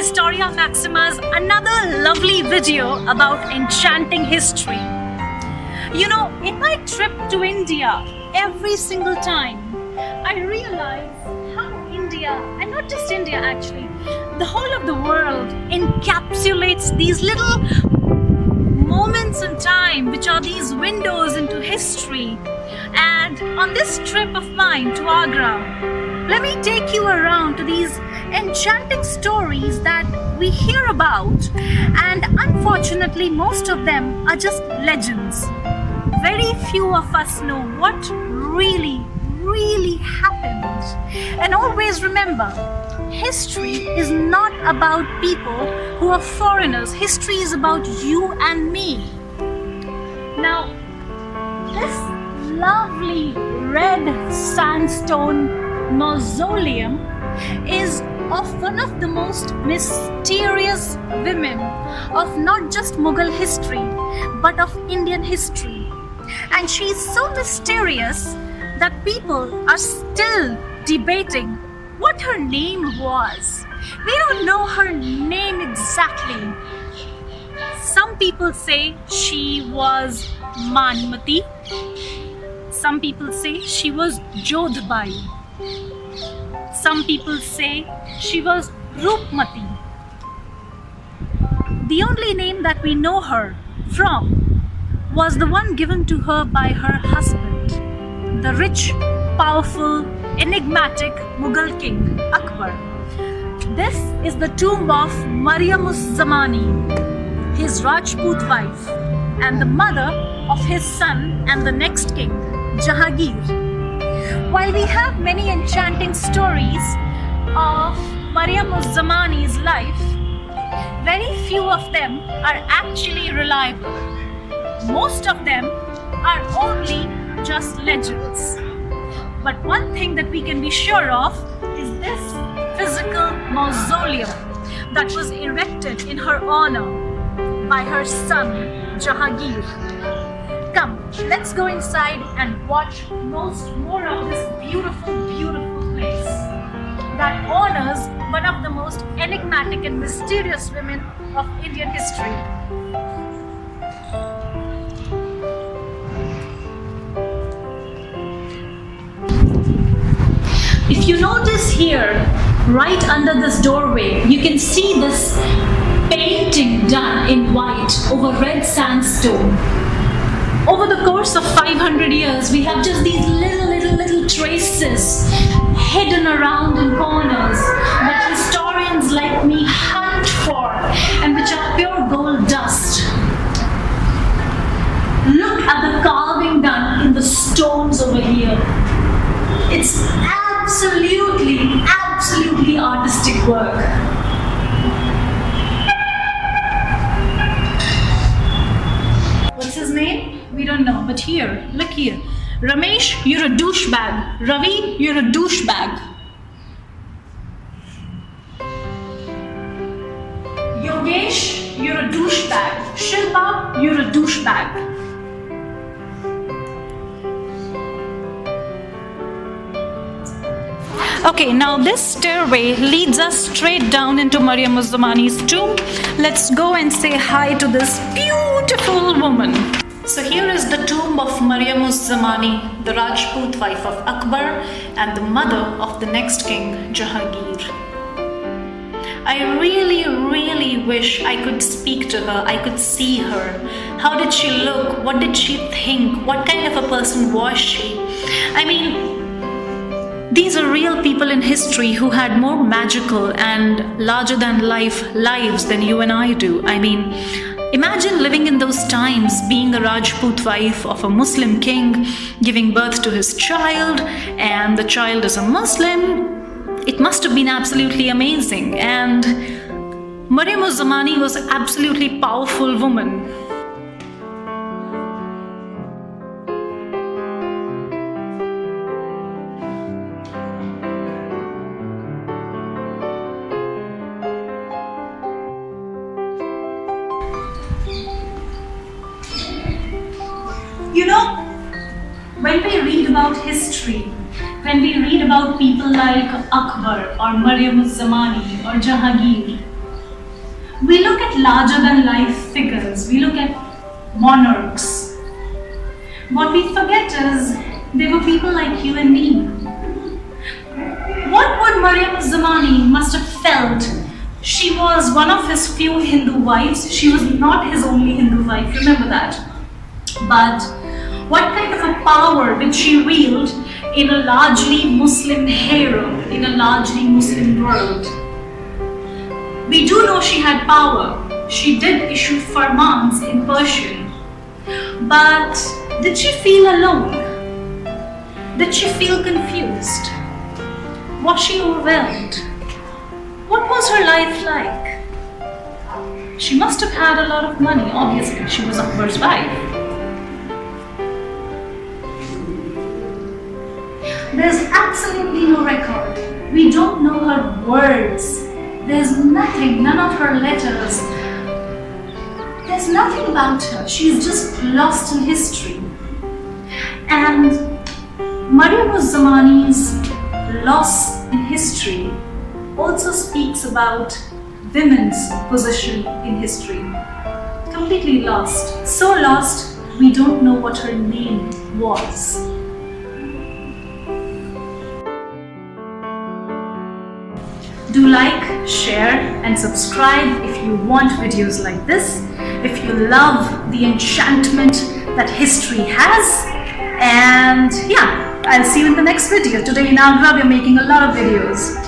Historia Maxima's another lovely video about enchanting history. You know, in my trip to India, every single time, I realize how India, and not just India actually, the whole of the world encapsulates these little moments in time which are these windows into history. And on this trip of mine to Agra, let me take you around to these enchanting stories that we hear about, and unfortunately most of them are just legends. Very few of us know what really happened. And always remember, history is not about people who are foreigners. History is about you and me. Now, this lovely red sandstone mausoleum is of one of the most mysterious women of not just Mughal history but of Indian history. And she is so mysterious that people are still debating what her name was. We don't know her name exactly. Some people say she was Manmati. Some people say she was Jodhaa. Some people say she was Roopmati. The only name that we know her from was the one given to her by her husband, the rich, powerful, enigmatic Mughal king Akbar. This is the tomb of Mariam Zamani, his Rajput wife, and the mother of his son and the next king, Jahangir. While we have many enchanting stories of Mariam Zamani's life, very few of them are actually reliable. Most of them are only just legends. But one thing that we can be sure of is this physical mausoleum that was erected in her honor by her son, Jahangir. Come, let's go inside and watch more of this beautiful place that honors one of the most enigmatic and mysterious women of Indian history. If you notice here, right under this doorway, you can see this painting done in white over red sandstone. Over the course of 500 years, we have just these little traces hidden around in corners that historians like me hunt for and which are pure gold dust. Look at the carving done in the stones over here. It's absolutely artistic work. What's his name? We don't know, but here, look here. Ramesh, you're a douchebag. Ravi, you're a douchebag. Yogesh, you're a douchebag. Shilpa, you're a douchebag. Okay, now this stairway leads us straight down into Mariam Zamani's tomb. Let's go and say hi to this beautiful woman. So here is the tomb of Mariam Zamani, the Rajput wife of Akbar and the mother of the next king, Jahangir. I really wish I could speak to her, I could see her. How did she look? What did she think? What kind of a person was she? I mean, these are real people in history who had more magical and larger than life lives than you and I do. I mean, imagine living in those times, being a Rajput wife of a Muslim king, giving birth to his child, and the child is a Muslim. It must have been absolutely amazing. And Mariam Zamani was an absolutely powerful woman. You know, when we read about history, when we read about people like Akbar or Mariam Zamani or Jahangir, We look at larger than life figures, we look at monarchs. What we forget is they were people like you and me. What would Mariam Zamani must have felt? She was one of his few Hindu wives. She was not his only Hindu wife, remember that. But what kind of a power did she wield in a largely Muslim harem, in a largely Muslim world? We do know she had power. She did issue farmans in Persian. But did she feel alone? Did she feel confused? Was she overwhelmed? What was her life like? She must have had a lot of money, obviously. She was Akbar's wife. There's absolutely no record. We don't know her words. There's nothing, none of her letters. There's nothing about her. She's just lost in history. And Mariam Zamani's loss in history also speaks about women's position in history. Completely lost. So lost, we don't know what her name was. Do like, share and subscribe if you want videos like this, if you love the enchantment that history has. And yeah, I'll see you in the next video. Today in Agra, we're making a lot of videos.